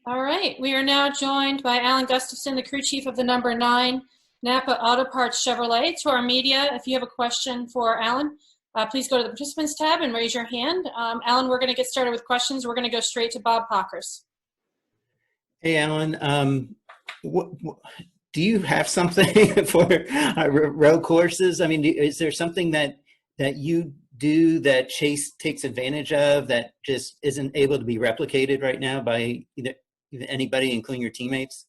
All right, we are now joined by Alan Gustfason, the crew chief of the number 9 Napa Auto Parts Chevrolet. To our media, if you have a question for Alan, please go to the participants tab and raise your hand. Alan, we're going to get started with questions. We're going to go straight to Bob Pockers. Hey, Alan, do you have something for road courses? I mean, is there something that you do that Chase takes advantage of that just isn't able to be replicated right now by either anybody, including your teammates?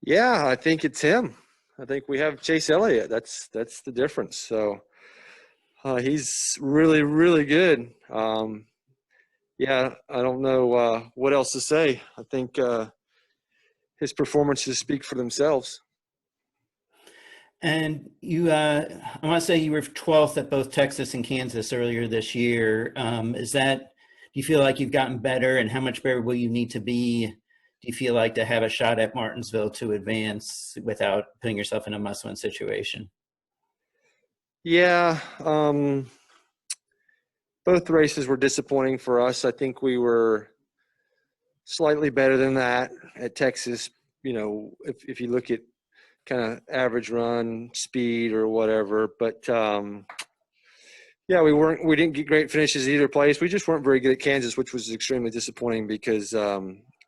Yeah, I think it's him. I think we have Chase Elliott. That's the difference. So he's really, really good. Yeah, I don't know what else to say. I think his performances speak for themselves. And you, I want to say you were 12th at both Texas and Kansas earlier this year. Do you feel like you've gotten better, and how much better will you need to be, do you feel like, to have a shot at Martinsville to advance without putting yourself in a must-win situation? Yeah, both races were disappointing for us. I think we were slightly better than that at Texas. You know, if you look at kind of average run speed or whatever, but yeah, we didn't get great finishes either place. We just weren't very good at Kansas, which was extremely disappointing because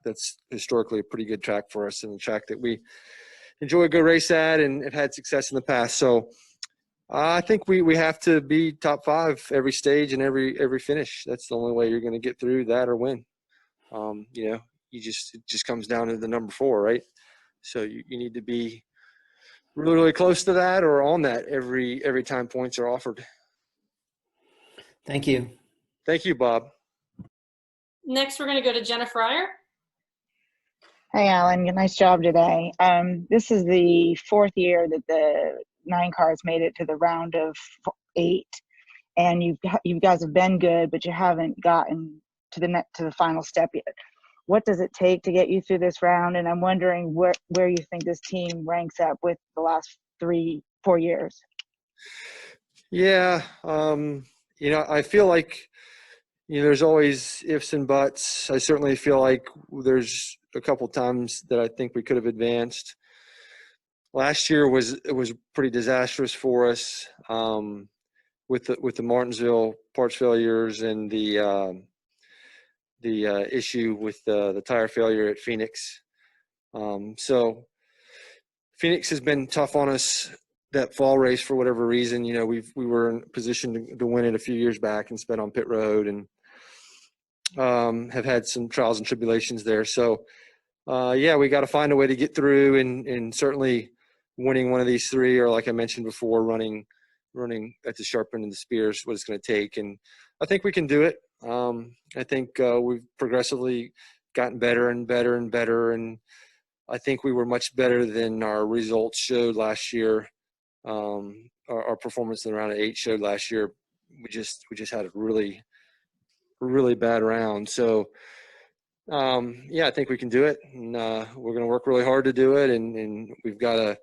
that's historically a pretty good track for us and a track that we enjoy a good race at and have had success in the past. So I think we have to be top 5 every stage and every finish. That's the only way you're going to get through that or win. You know, it just comes down to the number 4, right? So you need to be really, really close to that or on that every time points are offered. Thank you. Thank you, Bob. Next, we're going to go to Jenna Fryer. Hey, Alan. Nice job today. This is the 4th year that the 9 cars made it to the round of 8, and you guys have been good, but you haven't gotten to the final step yet. What does it take to get you through this round? And I'm wondering where you think this team ranks up with the last 3-4 years. Yeah, you know, I feel like, you know, there's always ifs and buts. I certainly feel like there's a couple times that I think we could have advanced. Last year was pretty disastrous for us with the Martinsville parts failures and the issue with the tire failure at Phoenix. So Phoenix has been tough on us that fall race for whatever reason. You know, we were in position to win it a few years back and spent on pit road and have had some trials and tribulations there. So yeah, we got to find a way to get through and certainly winning one of these 3, or like I mentioned before, running at the sharp end of the spear is what it's going to take. And I think we can do it. I think we've progressively gotten better and better and better. And I think we were much better than our results showed last year. Our performance in the round of 8 showed last year. We just had a really, really bad round. So yeah, I think we can do it, and we're going to work really hard to do it. And we've got a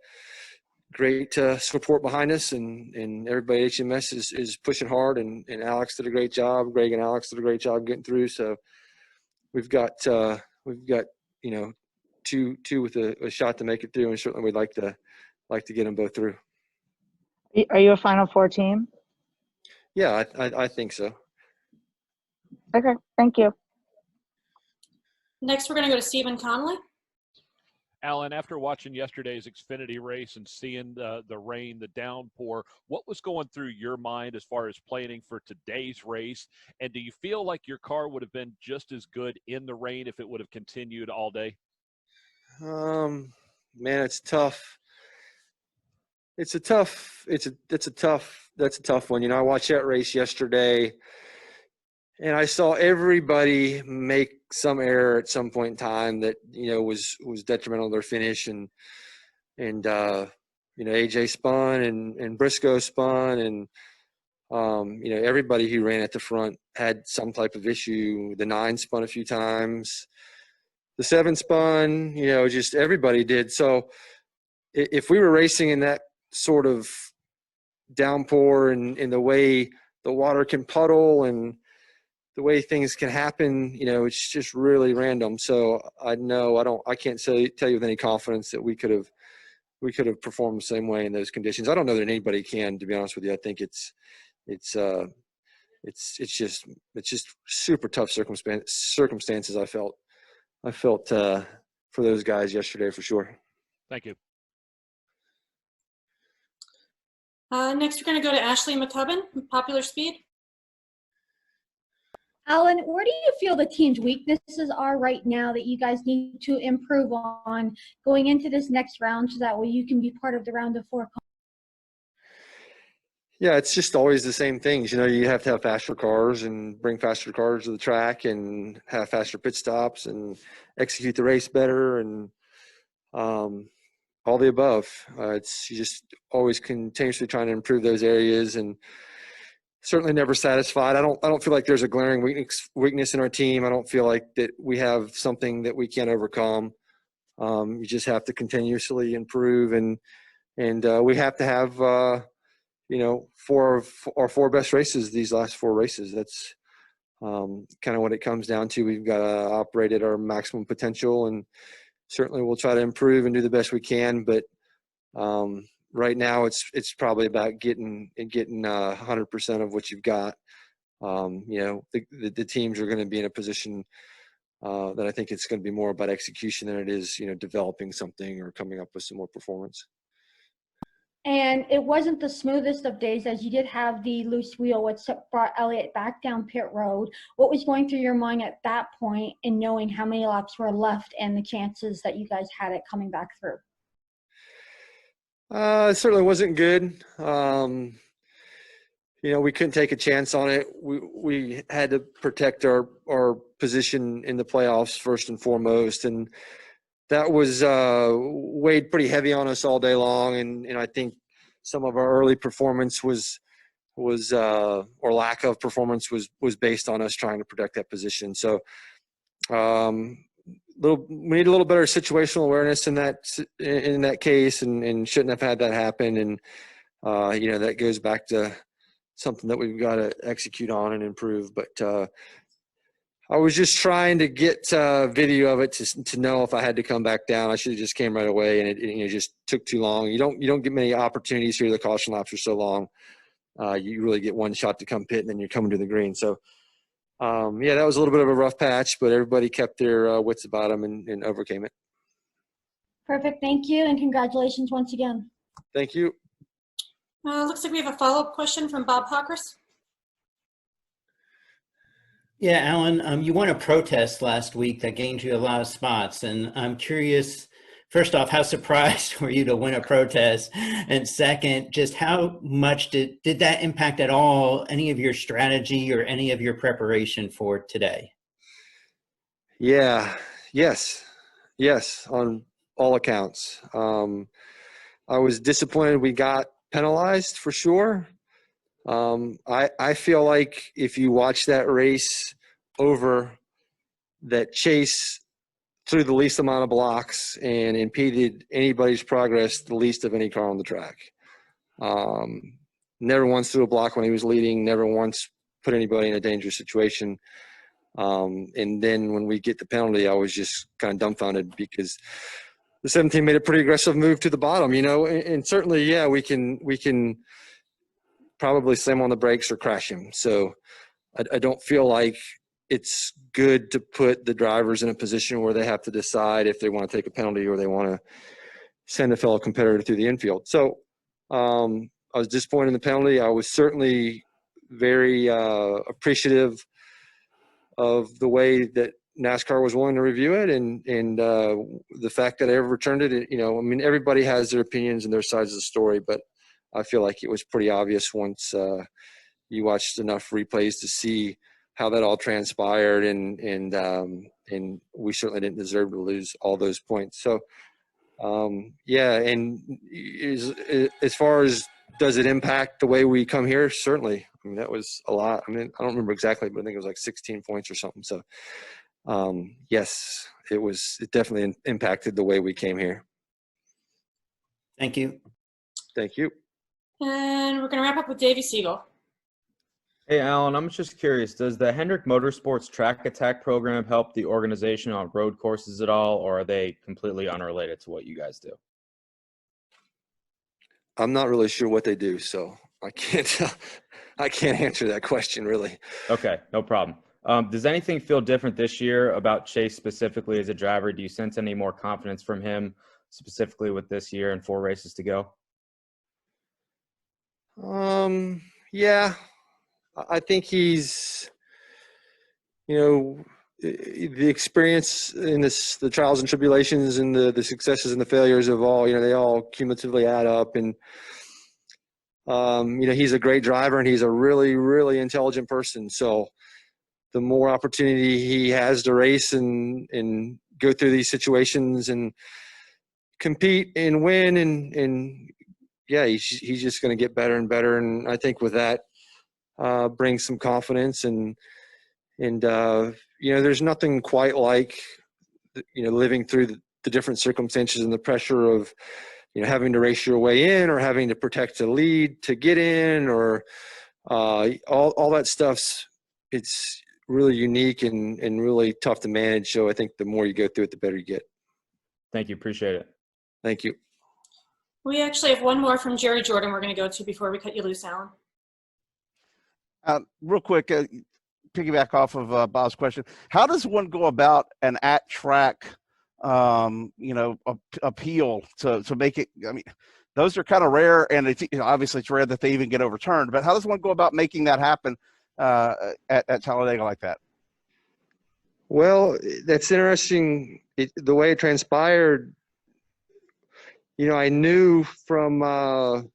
great support behind us, and everybody at HMS is pushing hard. And Alex did a great job. Greg and Alex did a great job getting through. So we've got you know, two with a shot to make it through, and certainly we'd like to get them both through. Are you a Final Four team? Yeah, I think so. Okay, thank you. Next, we're going to go to Stephen Conley. Alan, after watching yesterday's Xfinity race and seeing the rain, the downpour, what was going through your mind as far as planning for today's race? And do you feel like your car would have been just as good in the rain if it would have continued all day? Man, it's tough. That's a tough one. You know, I watched that race yesterday, and I saw everybody make some error at some point in time that, you know, was detrimental to their finish. And you know, AJ spun and Briscoe spun, and you know, everybody who ran at the front had some type of issue. The 9 spun a few times. The 7 spun, you know, just everybody did. So if we were racing in that sort of downpour and in the way the water can puddle and the way things can happen, it's just really random. So I can't tell you with any confidence that we could have performed the same way in those conditions. I don't know that anybody can, to be honest with you. I think it's just super tough circumstances. I felt for those guys yesterday for sure. Thank you. Next, we're going to go to Ashley McCubbin, Popular Speed. Alan, where do you feel the team's weaknesses are right now that you guys need to improve on going into this next round so that way you can be part of the round of 4? Yeah, it's just always the same things. You have to have faster cars and bring faster cars to the track and have faster pit stops and execute the race better and all the above. You just always continuously trying to improve those areas and certainly never satisfied. I don't feel like there's a glaring weakness in our team. I don't feel like that we have something that we can't overcome. You just have to continuously improve and we have to have four best races these last 4 races. That's kind of what it comes down to. We've got to operate at our maximum potential, and certainly we'll try to improve and do the best we can. But right now, it's probably about getting 100% of what you've got. The teams are going to be in a position that I think it's going to be more about execution than it is, developing something or coming up with some more performance. And it wasn't the smoothest of days, as you did have the loose wheel, which brought Elliott back down pit road. What was going through your mind at that point in knowing how many laps were left and the chances that you guys had it coming back through? It certainly wasn't good. We couldn't take a chance on it. We had to protect our position in the playoffs first and foremost, and that was weighed pretty heavy on us all day long. And I think some of our early performance was or lack of performance was based on us trying to protect that position. So we need a little better situational awareness in that case, and shouldn't have had that happen. And that goes back to something that we've got to execute on and improve. But I was just trying to get video of it to know if I had to come back down. I should have just came right away, and it just took too long. You don't get many opportunities here. The caution laps are so long. You really get one shot to come pit, and then you're coming to the green. So, that was a little bit of a rough patch, but everybody kept their wits about them and overcame it. Perfect. Thank you, and congratulations once again. Thank you. Looks like we have a follow-up question from Bob Hawkers. Yeah, Alan, you won a protest last week that gained you a lot of spots. And I'm curious, first off, how surprised were you to win a protest? And second, just how much did that impact at all any of your strategy or any of your preparation for today? Yeah, yes, on all accounts. I was disappointed we got penalized for sure. I feel like if you watch that race over, that Chase threw the least amount of blocks and impeded anybody's progress the least of any car on the track. Never once threw a block when he was leading, never once put anybody in a dangerous situation. And then when we get the penalty, I was just kind of dumbfounded because the 17 made a pretty aggressive move to the bottom, and certainly, yeah, we can probably slam on the brakes or crash him. So I don't feel like it's good to put the drivers in a position where they have to decide if they want to take a penalty or they want to send a fellow competitor through the infield. So I was disappointed in the penalty. I was certainly very appreciative of the way that NASCAR was willing to review it and the fact that I overturned it. Everybody has their opinions and their sides of the story, but I feel like it was pretty obvious once you watched enough replays to see how that all transpired, and we certainly didn't deserve to lose all those points. So, and as far as does it impact the way we come here? Certainly. That was a lot. I don't remember exactly, but I think it was like 16 points or something. So, yes, it definitely impacted the way we came here. Thank you. Thank you. And we're going to wrap up with Davey Siegel. Hey, Alan, I'm just curious, does the Hendrick Motorsports Track Attack program help the organization on road courses at all, or are they completely unrelated to what you guys do? I'm not really sure what they do, so I can't I can't answer that question really. Okay, no problem. Does anything feel different this year about Chase specifically as a driver? Do you sense any more confidence from him specifically with this year and 4 races to go? Yeah, I think he's, you know, the experience in this, the trials and tribulations and the successes and the failures of all, they all cumulatively add up. And, he's a great driver and he's a really, really intelligent person. So the more opportunity he has to race and go through these situations and compete and win and yeah, he's just going to get better and better. And I think with that brings some confidence and there's nothing quite like, living through the different circumstances and the pressure of, having to race your way in or having to protect the lead to get in or all that stuff's, it's really unique and really tough to manage. So I think the more you go through it, the better you get. Thank you. Appreciate it. Thank you. We actually have one more from Jerry Jordan we're going to go to before we cut you loose, Alan. Real quick, piggyback off of Bob's question. How does one go about an at-track, appeal to make it? I mean, those are kind of rare, and obviously it's rare that they even get overturned. But how does one go about making that happen at Talladega like that? Well, that's interesting. The way it transpired, I knew from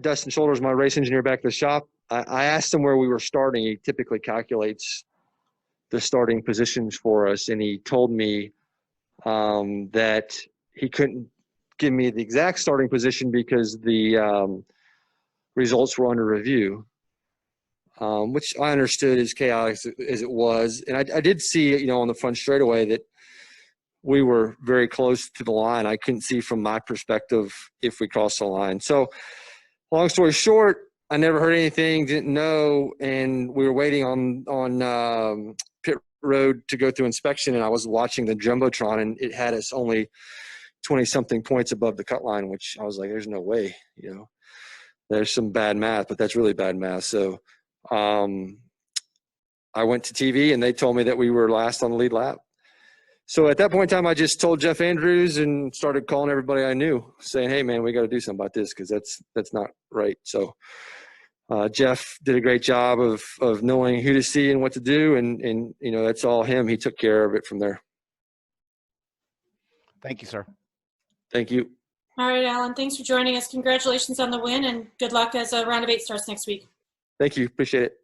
Dustin Shoulders, my race engineer back at the shop, I asked him where we were starting. He typically calculates the starting positions for us, and he told me that he couldn't give me the exact starting position because the results were under review, which I understood as chaotic as it was. And I did see, on the front straightaway that we were very close to the line. I couldn't see from my perspective if we crossed the line. So long story short, I never heard anything, didn't know, and we were waiting on pit road to go through inspection, and I was watching the Jumbotron, and it had us only 20-something points above the cut line, which I was like, there's no way, There's some bad math, but that's really bad math. So I went to TV, and they told me that we were last on the lead lap. So at that point in time, I just told Jeff Andrews and started calling everybody I knew, saying, hey, man, we got to do something about this because that's not right. So Jeff did a great job of knowing who to see and what to do, and that's all him. He took care of it from there. Thank you, sir. Thank you. All right, Alan, thanks for joining us. Congratulations on the win, and good luck as a round of 8 starts next week. Thank you. Appreciate it.